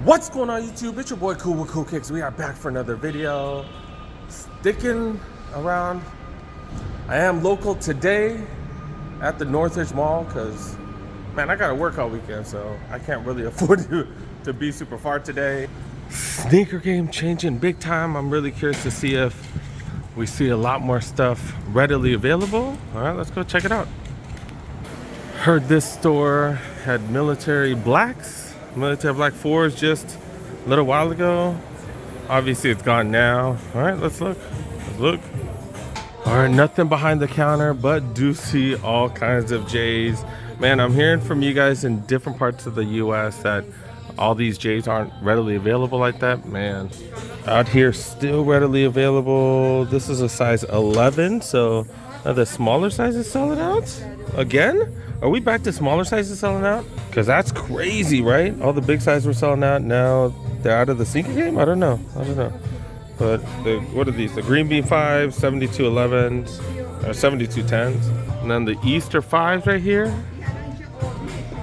What's going on YouTube? It's your boy Cool with Cool Kicks. We are back for another video. Sticking around. I am local today at the Northridge Mall because, man, I gotta work all weekend, so I can't really afford to be super far today. Sneaker game changing big time. I'm really curious to see if we see a lot more stuff readily available. All right, let's go check it out. Heard this store had military black 4s just a little while ago. Obviously it's gone now. All right, let's look. All right, nothing behind the counter, but do see all kinds of J's. Man, I'm hearing from you guys in different parts of the US that all these J's aren't readily available like that. Man, out here still readily available. This is a size 11, so the smaller sizes selling out again. Are we back to smaller sizes selling out? Because that's crazy, right? All the big sizes were selling out. Now they're out of the sneaker game? I don't know. But what are these? The green bean 5s, 72 11s, or 72 10s. And then the Easter 5s right here.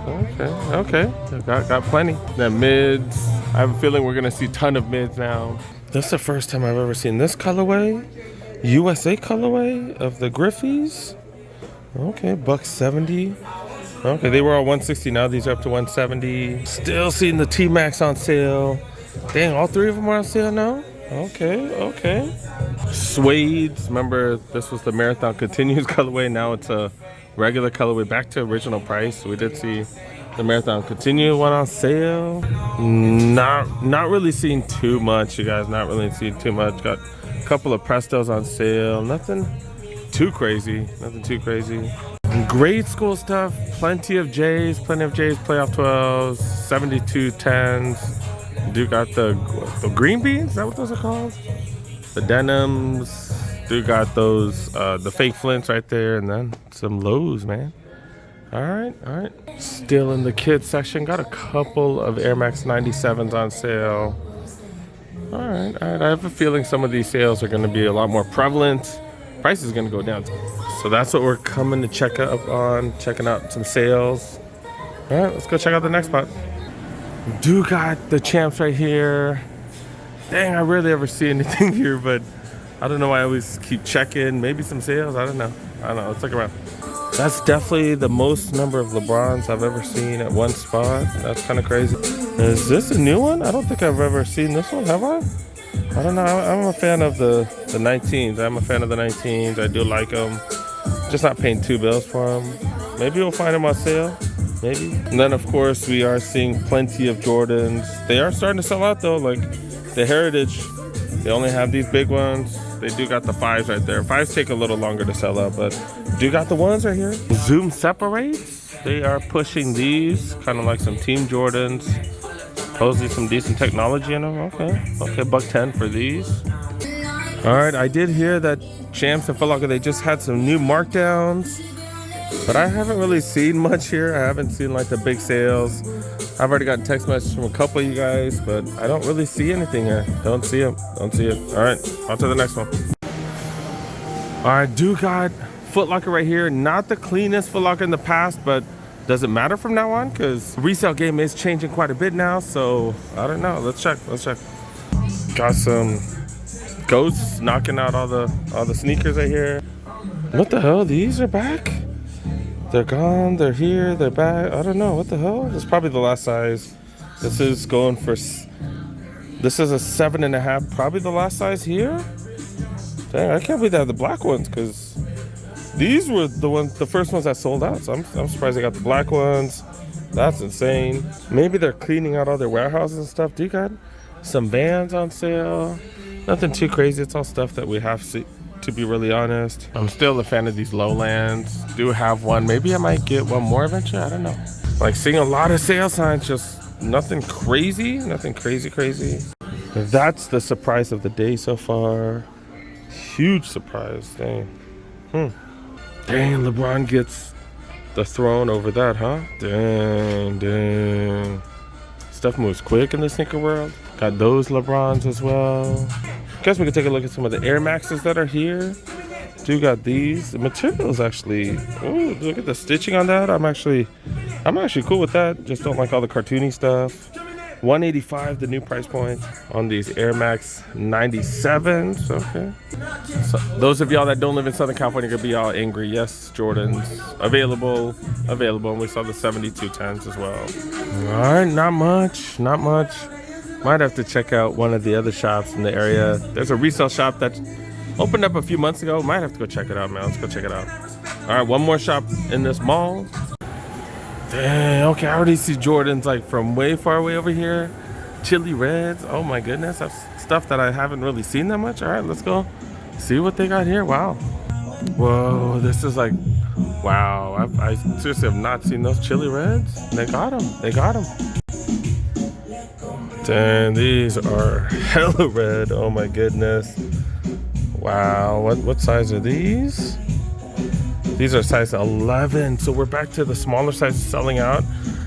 Okay. Got plenty. Then mids. I have a feeling we're going to see a ton of mids now. That's the first time I've ever seen this colorway. USA colorway of the Griffies. Okay, $170. Okay, they were all 160. Now these are up to 170. Still seeing the T-Max on sale. Dang, all three of them are on sale now? Okay. Suedes. Remember, this was the Marathon Continues colorway. Now it's a regular colorway back to original price. We did see the Marathon Continue one on sale. Not really seeing too much, you guys. Not really seeing too much. Got a couple of Prestos on sale. Nothing too crazy. Grade school stuff, plenty of J's, playoff 12s, 72 10s. Do got the green beans, is that what those are called? The denims. Do got those, the fake flints right there, and then some lows, man. All right. Still in the kids section, got a couple of Air Max 97s on sale. All right. I have a feeling some of these sales are going to be a lot more prevalent. Price is going to go down. So that's what we're coming to check up on, checking out some sales. All right, let's go check out the next spot. Do got the champs right here. Dang, I rarely ever see anything here, but I don't know why I always keep checking. Maybe some sales, I don't know. Let's look around. That's definitely the most number of LeBrons I've ever seen at one spot. That's kind of crazy. Is this a new one? I don't think I've ever seen this one, have I? I don't know. I'm a fan of the 19s. I'm a fan of the 19s. I do like them. Just not paying $2 for them. Maybe we'll find them on sale. Maybe. And then, of course, we are seeing plenty of Jordans. They are starting to sell out, though. Like the Heritage, they only have these big ones. They do got the 5s right there. 5s take a little longer to sell out, but do got the ones right here. Zoom separates. They are pushing these, kind of like some Team Jordans. Supposedly some decent technology in them. Okay, $110 for these. All right, I did hear that Champs and Foot Locker, they just had some new markdowns, but I haven't really seen much here. I haven't seen like the big sales. I've already gotten text messages from a couple of you guys, but I don't really see anything here. Don't see it. All right, on to the next one. All right, do got Foot Locker right here. Not the cleanest Foot Locker in the past, but doesn't matter from now on because the resale game is changing quite a bit now. So I don't know. Let's check. Got some ghosts knocking out all the sneakers right here. What the hell? These are back? They're gone. They're here. They're back. I don't know. What the hell? This is probably the last size. This is going for. This is a 7.5. Probably the last size here. Dang, I can't believe they have the black ones because these were the first ones that sold out. So I'm surprised they got the black ones. That's insane. Maybe they're cleaning out all their warehouses and stuff. Do you got some Vans on sale? Nothing too crazy. It's all stuff that we have to be really honest. I'm still a fan of these Lowlands. Do have one. Maybe I might get one more eventually. I don't know. Like seeing a lot of sale signs, just nothing crazy. Nothing crazy. That's the surprise of the day so far. Huge surprise. Dang. Dang, LeBron gets the throne over that, huh? Dang. Stuff moves quick in the sneaker world. Got those LeBrons as well. Guess we can take a look at some of the Air Maxes that are here. Do got these. The materials actually. Ooh, look at the stitching on that. I'm actually cool with that. Just don't like all the cartoony stuff. $185, the new price point on these Air Max 97s. Okay. So those of y'all that don't live in Southern California could be all angry. Yes, Jordans available. And we saw the 72 10s as well. All right, not much. Might have to check out one of the other shops in the area. There's a resale shop that opened up a few months ago. Might have to go check it out, man. Let's go check it out. All right, one more shop in this mall. Dang, okay, I already see Jordans like from way far away over here. Chili Reds, oh my goodness, that's stuff that I haven't really seen that much. All right, let's go see what they got here. Wow. Whoa, this is like, wow, I seriously have not seen those Chili Reds. They got them. Dang, these are hella red, oh my goodness. Wow, what size are these? These are size 11, so we're back to the smaller sizes selling out.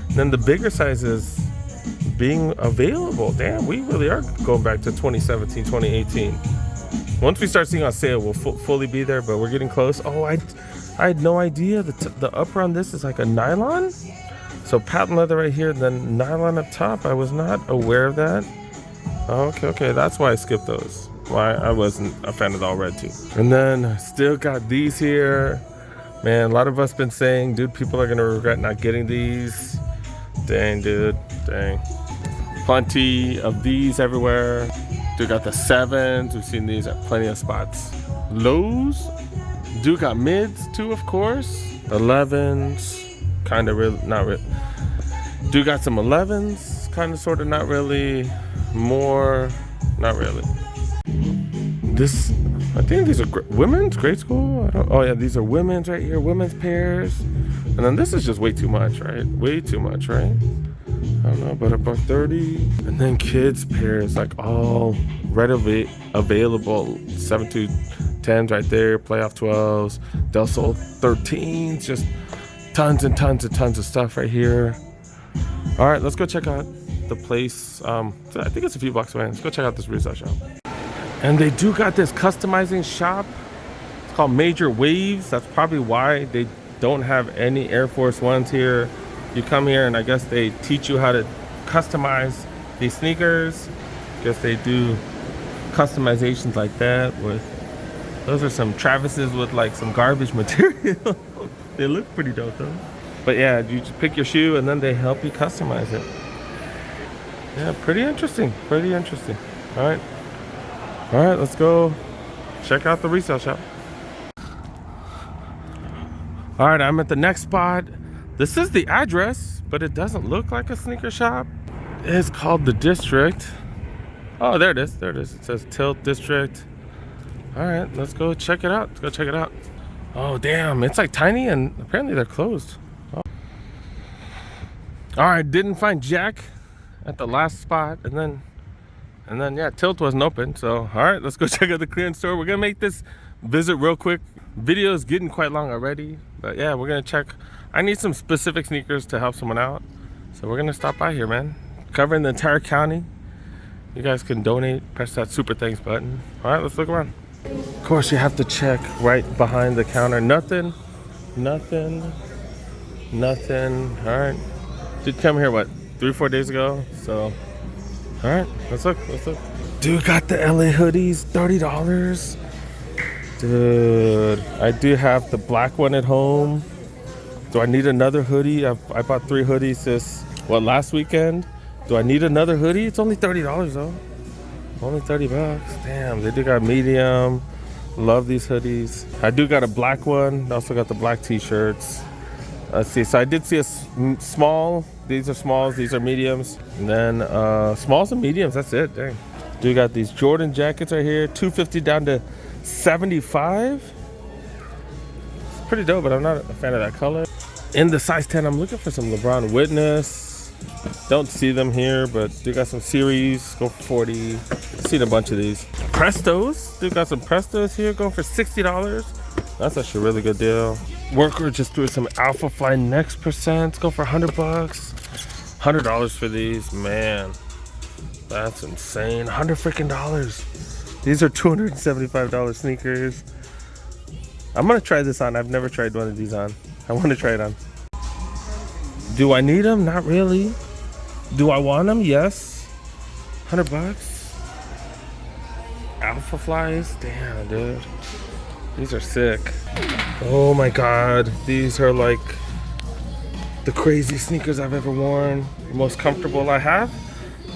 And then the bigger sizes being available. Damn, we really are going back to 2017, 2018. Once we start seeing on sale, we'll fully be there, but we're getting close. Oh, I had no idea the upper on this is like a nylon. So patent leather right here, then nylon up top. I was not aware of that. Okay, that's why I skipped those. Why I wasn't a fan of the all red too. And then still got these here. Man, a lot of us been saying, dude, people are gonna regret not getting these. Dang, dude, dang. Plenty of these everywhere. Dude got the 7s. We've seen these at plenty of spots. Lows. Dude got mids too, of course. 11s, kind of really, not really. Dude got some 11s, kind of, sort of, not really. More, not really. This, I think these are women's grade school. Oh yeah, these are women's right here, women's pairs. And then this is just way too much, right? Way too much, right? I don't know, but about 30. And then kids pairs, like all readily available. 7 to 10s right there, playoff 12s, Del Sol 13s, just tons and tons and tons of stuff right here. All right, let's go check out the place. I think it's a few blocks away. Let's go check out this resale shop. And they do got this customizing shop. It's called Major Waves. That's probably why they don't have any Air Force Ones here. You come here and I guess they teach you how to customize these sneakers. Guess they do customizations like that with, those are some Travises with like some garbage material. They look pretty dope though. But yeah, you just pick your shoe and then they help you customize it. Yeah, pretty interesting. All right, let's go check out the resale shop. All right, I'm at the next spot. This is the address, but it doesn't look like a sneaker shop. It's called the Dstrkt. Oh, there it is. It says Tilt Dstrkt. All right, let's go check it out. Oh, damn, it's like tiny and apparently they're closed. Oh. All right, didn't find Jack at the last spot, and then yeah, Tilt wasn't open. So all right, let's go check out the clearance store. We're gonna make this visit real quick. Video is getting quite long already, but yeah, we're gonna check. I need some specific sneakers to help someone out, so we're gonna stop by here, man. Covering the entire county. You guys can donate, press that super thanks button. All right, let's look around. Of course, you have to check right behind the counter. Nothing. All right, did come here what, 3-4 days ago? So all right, let's look. Dude, got the LA hoodies, $30. Dude, I do have the black one at home. Do I need another hoodie? I bought 3 hoodies last weekend. Do I need another hoodie? It's only $30 though. Only 30 bucks. Damn, they do got medium. Love these hoodies. I do got a black one. Also got the black t-shirts. Let's see, so I did see a small. These are smalls, these are mediums. And then smalls and mediums, that's it, dang. Do got these Jordan jackets right here, $250 down to $75. It's pretty dope, but I'm not a fan of that color. In the size 10, I'm looking for some LeBron Witness. Don't see them here, but do got some series, go for 40. Seen a bunch of these. Prestos, do got some Prestos here, going for $60. That's actually a really good deal. Worker just threw some Alpha Fly Next percents, go for $100. $100 for these, man. That's insane. $100. These are $275 sneakers. I'm gonna try this on. I've never tried one of these on. I want to try it on. Do I need them? Not really. Do I want them? Yes. $100. Alpha flies. Damn, dude. These are sick. Oh my god. These are like the crazy sneakers I've ever worn. The most comfortable I have.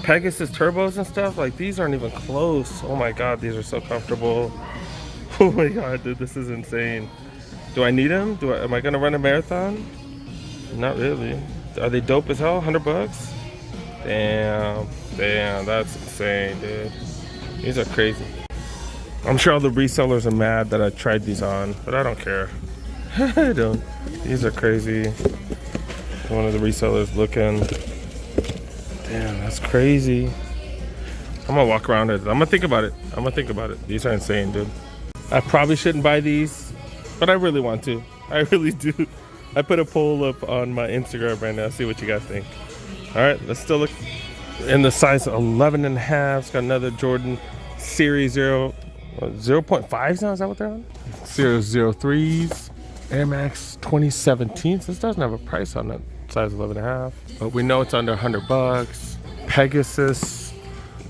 Pegasus turbos and stuff. Like, these aren't even close. Oh my god, these are so comfortable. Oh my god, dude, this is insane. Do I need them? Am I gonna run a marathon? Not really. Are they dope as hell? $100? Damn, that's insane, dude. These are crazy. I'm sure all the resellers are mad that I tried these on, but I don't care. I don't. These are crazy. One of the resellers looking. Damn, that's crazy. I'm gonna walk around it. I'm gonna think about it. These are insane, dude. I probably shouldn't buy these, but I really want to. I really do. I put a poll up on my Instagram right now. See what you guys think. All right, let's still look. In the size 11 and a half, it's got another Jordan Series 0.5s now. Is that what they're on? 003s, Air Max 2017. This doesn't have a price on that size 11 and a half, but we know it's under $100. Pegasus.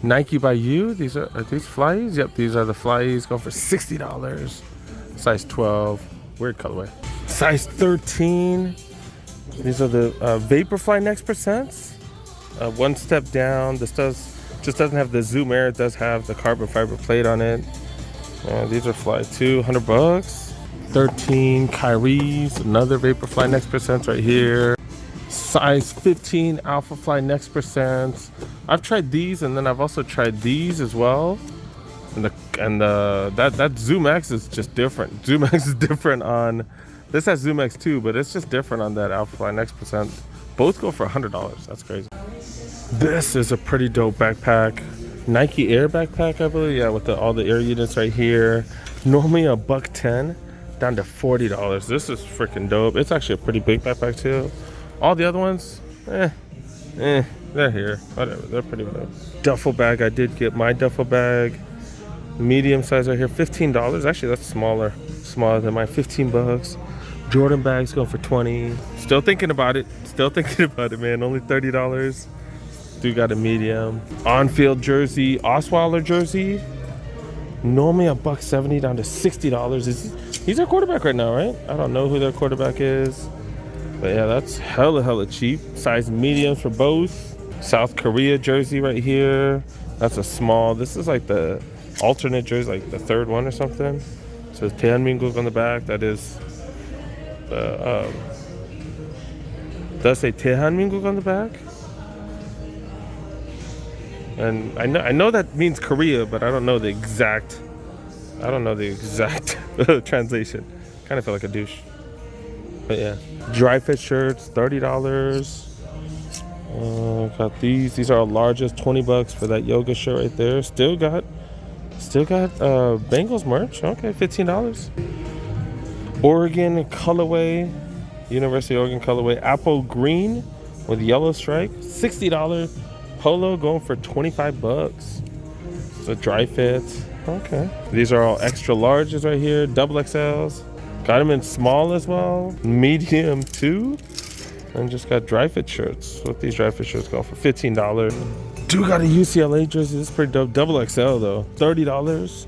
Nike by You. Are these flies? Yep, these are the flies. Going for $60. Size 12. Weird colorway. Size 13. These are the Vaporfly Next Percents. One step down. This just doesn't have the Zoom Air. It does have the carbon fiber plate on it. These are fly too. $100. 13 Kyrie's. Another Vaporfly Next Percents right here. Size 15 Alpha Fly Next Percents. I've tried these, and then I've also tried these as well. And that Zoom X is just different. Zoom X is different on. This has Zoom X too, but it's just different on that Alpha Fly Next Percent. Both go for $100. That's crazy. This is a pretty dope backpack. Nike Air backpack, I believe. Yeah, with all the air units right here. Normally $110, down to $40. This is freaking dope. It's actually a pretty big backpack too. All the other ones, they're here. Whatever, they're pretty big. Duffel bag, I did get my duffel bag. Medium size right here, $15. Actually, that's smaller than mine, $15. Jordan bags going for $20. Still thinking about it, man. Only $30. Do got a medium. On-field jersey, Osweiler jersey. Normally $170 down to $60. He's their quarterback right now, right? I don't know who their quarterback is. But yeah, that's hella cheap. Size mediums for both. South Korea jersey right here. That's a small. This is like the alternate jersey, like the third one or something. So Taehanmin국 on the back. That is does say Taehanmin국 on the back. And I know that means Korea, but I don't know the exact translation. Kind of feel like a douche. But yeah, dry fit shirts, $30. Got these are our largest, $20 for that yoga shirt right there. Still got Bengals merch. Okay, $15. Oregon colorway, University of Oregon colorway, apple green with yellow stripe, $60. Polo going for $25. So dry fit. Okay, these are all extra larges right here, double XLs. Got them in small as well, medium too, and just got dry fit shirts. What these dry fit shirts going for $15. Do got a UCLA jersey. This is pretty dope. Double XL though, $30.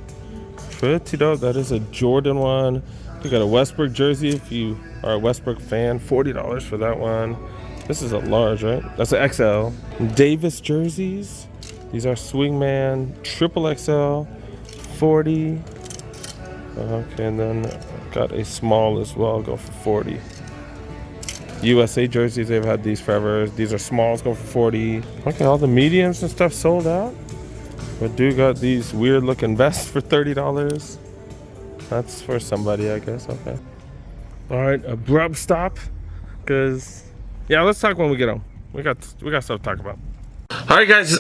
Pretty dope. That is a Jordan one. You got a Westbrook jersey if you are a Westbrook fan. $40 for that one. This is a large, right? That's an XL. Davis jerseys. These are Swingman triple XL, $40. Okay, and then got a small as well, go for $40. USA jerseys, they've had these forever. These are smalls, go for $40. Okay, all the mediums and stuff sold out. But do got these weird looking vests for $30. That's for somebody, I guess. Okay. All right, abrupt stop, because yeah, let's talk when we get home. We got stuff to talk about. All right, guys.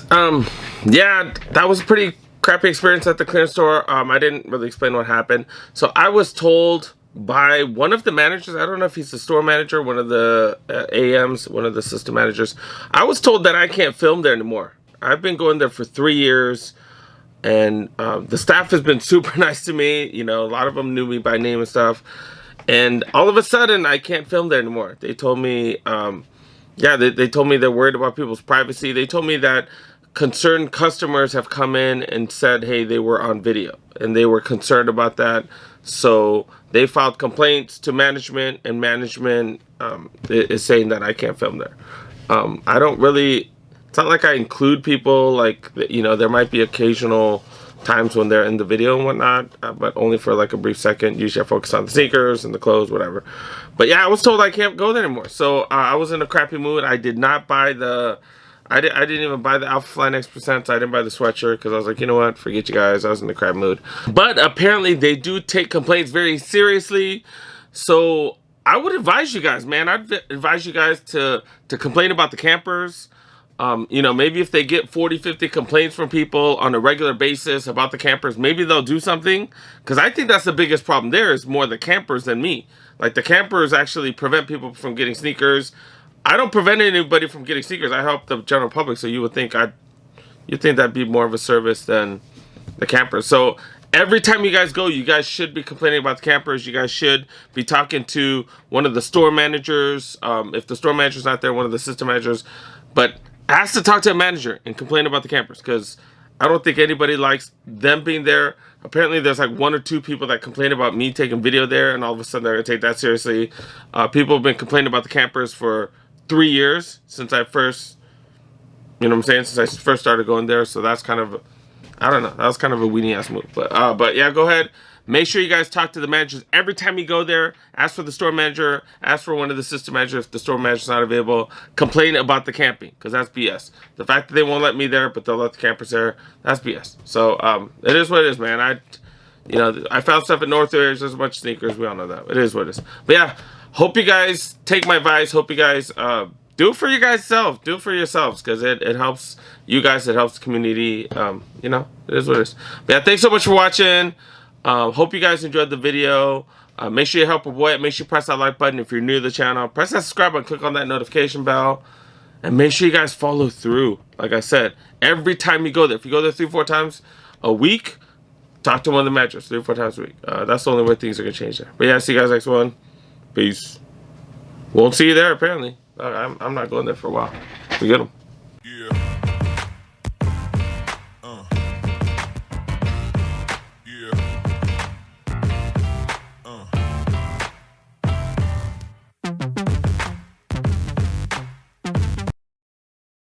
Yeah, that was a pretty crappy experience at the clearance store. I didn't really explain what happened. So I was told by one of the managers, I don't know if he's the store manager, one of the AMs, one of the system managers. I was told that I can't film there anymore. I've been going there for 3 years, and the staff has been super nice to me. You know, a lot of them knew me by name and stuff. And all of a sudden, I can't film there anymore. They told me, yeah, they told me they're worried about people's privacy. They told me that concerned customers have come in and said, hey, they were on video and they were concerned about that. So they filed complaints to management, and management is saying that I can't film there. I don't really, it's not like I include people, like, you know, there might be occasional times when they're in the video and whatnot, but only for like a brief second. Usually I focus on the sneakers and the clothes, whatever. But yeah, I was told I can't go there anymore. So I was in a crappy mood. I did not buy the, I didn't even buy the Alpha Fly X%. I didn't buy the sweatshirt because I was like, you know what, forget you guys. I was in a crap mood. But apparently they do take complaints very seriously. So I would advise you guys, man. I'd advise you guys to complain about the campers. You know, maybe if they get 40, 50 complaints from people on a regular basis about the campers, maybe they'll do something. Because I think that's the biggest problem there, is more the campers than me. Like, the campers actually prevent people from getting sneakers. I don't prevent anybody from getting sneakers. I help the general public, so you would think that'd be more of a service than the campers. So every time you guys go, you guys should be complaining about the campers. You guys should be talking to one of the store managers. If the store manager's not there, one of the system managers. But ask to talk to a manager and complain about the campers, because I don't think anybody likes them being there. Apparently there's like 1 or 2 people that complain about me taking video there, and all of a sudden they're gonna take that seriously. People have been complaining about the campers for 3 years since I first, you know what I'm saying, since I first started going there. So that's kind of, I don't know, that was kind of a weenie ass move. But yeah, go ahead. Make sure you guys talk to the managers every time you go there. Ask for the store manager. Ask for one of the system managers if the store manager's not available. Complain about the camping, because that's BS. The fact that they won't let me there, but they'll let the campers there, that's BS. So it is what it is, man. I found stuff at Northridge. There's a bunch of sneakers. We all know that. It is what it is. But yeah, hope you guys take my advice. Hope you guys do it for you guys self. Do it for yourselves, because it helps you guys. It helps the community. You know, it is what it is. But yeah, thanks so much for watching. Hope you guys enjoyed the video. Make sure you help a boy. Make sure you press that like button if you're new to the channel. Press that subscribe button. Click on that notification bell. And make sure you guys follow through. Like I said, every time you go there. If you go there 3 or 4 times a week, talk to one of the managers 3 or 4 times a week. That's the only way things are going to change there. But yeah, see you guys next one. Peace. Won't see you there, apparently. I'm not going there for a while. We get them.